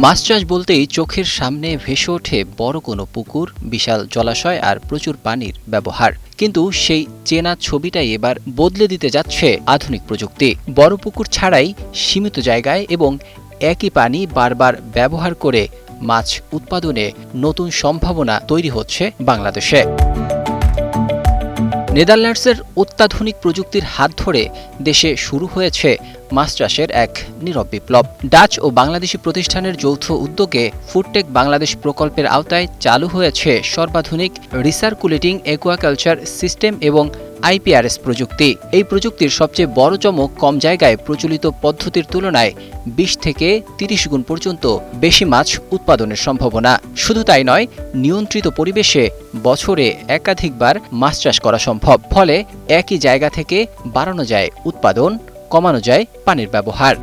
মাছ চাষ বলতেই চোখের সামনে ভেসে ওঠে বড় কোনো পুকুর, বিশাল জলাশয় আর প্রচুর পানির ব্যবহার। কিন্তু সেই চেনা ছবিটাই এবার বদলে দিতে যাচ্ছে আধুনিক প্রযুক্তি। বড় পুকুর ছাড়াই সীমিত জায়গায় এবং একই পানি বারবার ব্যবহার করে মাছ উৎপাদনে নতুন সম্ভাবনা তৈরি হচ্ছে বাংলাদেশে। নেদারল্যান্ডসের অত্যাধুনিক প্রযুক্তির হাত ধরে দেশে শুরু হয়েছে মাছ চাষের এক নীরব বিপ্লব। ডাচ ও বাংলাদেশি প্রতিষ্ঠানের যৌথ উদ্যোগে ফুডটেক বাংলাদেশ প্রকল্পের আওতায় চালু হয়েছে সর্বাধুনিক রিসার্কুলেটিং অ্যাকুয়াকালচার সিস্টেম এবং আইপিআরএস প্রযুক্তি। এই প্রযুক্তির সবচেয়ে বড় চমক কম জায়গায় প্রচলিত পদ্ধতির তুলনায় ২০ থেকে ৩০ গুণ পর্যন্ত বেশি মাছ উৎপাদনের সম্ভাবনা। শুধু তাই নয়, নিয়ন্ত্রিত পরিবেশে বছরে একাধিকবার মাছ চাষ করা সম্ভব। ফলে একই জায়গা থেকে বাড়ানো যায় উৎপাদন, কমানো যায় পানির ব্যবহার।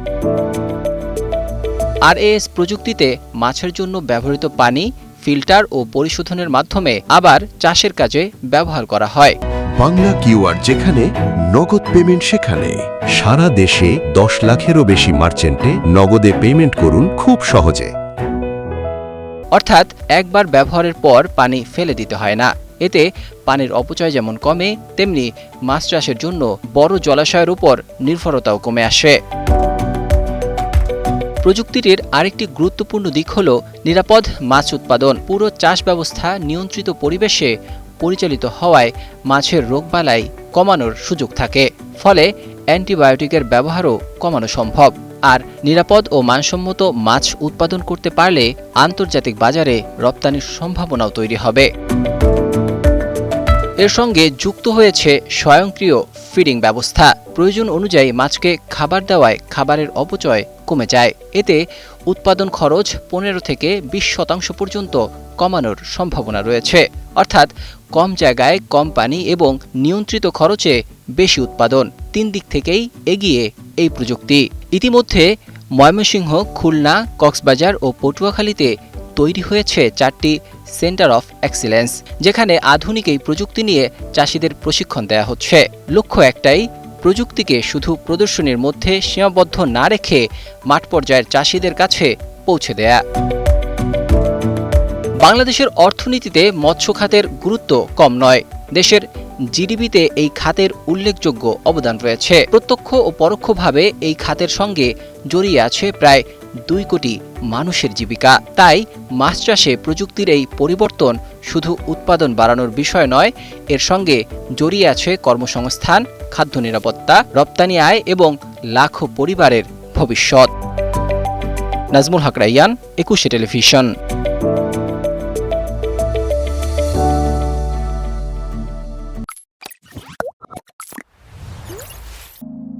আরএএস প্রযুক্তিতে মাছের জন্য ব্যবহৃত পানি ফিল্টার ও পরিশোধনের মাধ্যমে আবার চাষের কাজে ব্যবহার করা হয়। বাংলা কিউআর যেখানে, নগদ পেমেন্ট সেখানে। সারা দেশে ১০ লাখেরও বেশি মার্চেন্টে নগদে পেমেন্ট করুন খুব সহজে। অর্থাৎ একবার ব্যবহারের পর পানি ফেলে দিতে হয় না। এতে পানির অপচয় যেমন কমে, তেমনি মাছ চাষের জন্য বড় জলাশয়ের উপর নির্ভরতাও কমে আসে। প্রযুক্তিটির আরেকটি গুরুত্বপূর্ণ দিক হল নিরাপদ মাছ উৎপাদন। পুরো চাষ ব্যবস্থা নিয়ন্ত্রিত পরিবেশে পরিচালিত হওয়ায় মাছের রোগবালাই কমানোর সুযোগ থাকে। ফলে অ্যান্টিবায়োটিকের ব্যবহারও কমানো সম্ভব। আর নিরাপদ ও মানসম্মত মাছ উৎপাদন করতে পারলে আন্তর্জাতিক বাজারে রপ্তানির সম্ভাবনাও তৈরি হবে। এর সঙ্গে যুক্ত হয়েছে স্বয়ংক্রিয় ফিডিং ব্যবস্থা। প্রয়োজন অনুযায়ী মাছকে খাবার দেওয়ায় খাবারের অপচয় কমে যায়। এতে উৎপাদন খরচ ১৫ থেকে ২০% পর্যন্ত কমানোর সম্ভাবনা রয়েছে। অর্থাৎ কম জায়গায় কম পানি এবং নিয়ন্ত্রিত খরচে বেশি উৎপাদন। ৩ দিক থেকেই এগিয়ে এই প্রযুক্তি। ইতিমধ্যে ময়মনসিংহ, খুলনা, কক্সবাজার ও পটুয়াখালীতে তৈরি হয়েছে ৪টি সেন্টার অফ এক্সিলেন্স, যেখানে আধুনিক এই প্রযুক্তি নিয়ে চাষিদের প্রশিক্ষণ দেওয়া হচ্ছে। লক্ষ্য একটাই, প্রযুক্তিকে শুধু প্রদর্শনীর মধ্যে সীমাবদ্ধ না রেখে মাঠ পর্যায়ের চাষিদের কাছে পৌঁছে দেয়া। বাংলাদেশের অর্থনীতিতে মৎস্য খাতের গুরুত্ব কম নয়। দেশের জিডিপিতে এই খাতের উল্লেখযোগ্য অবদান রয়েছে। প্রত্যক্ষ ও পরোক্ষভাবে এই খাতের সঙ্গে জড়িয়ে আছে প্রায় ২ কোটি মানুষের জীবিকা। তাই মাছ চাষে প্রযুক্তির এই পরিবর্তন শুধু উৎপাদন বাড়ানোর বিষয় নয়, এর সঙ্গে জড়িয়ে আছে কর্মসংস্থান, খাদ্য নিরাপত্তা, রপ্তানি আয় এবং লাখো পরিবারের ভবিষ্যৎ। নাজমুল হক রাইয়ান, ২১ টেলিভিশন।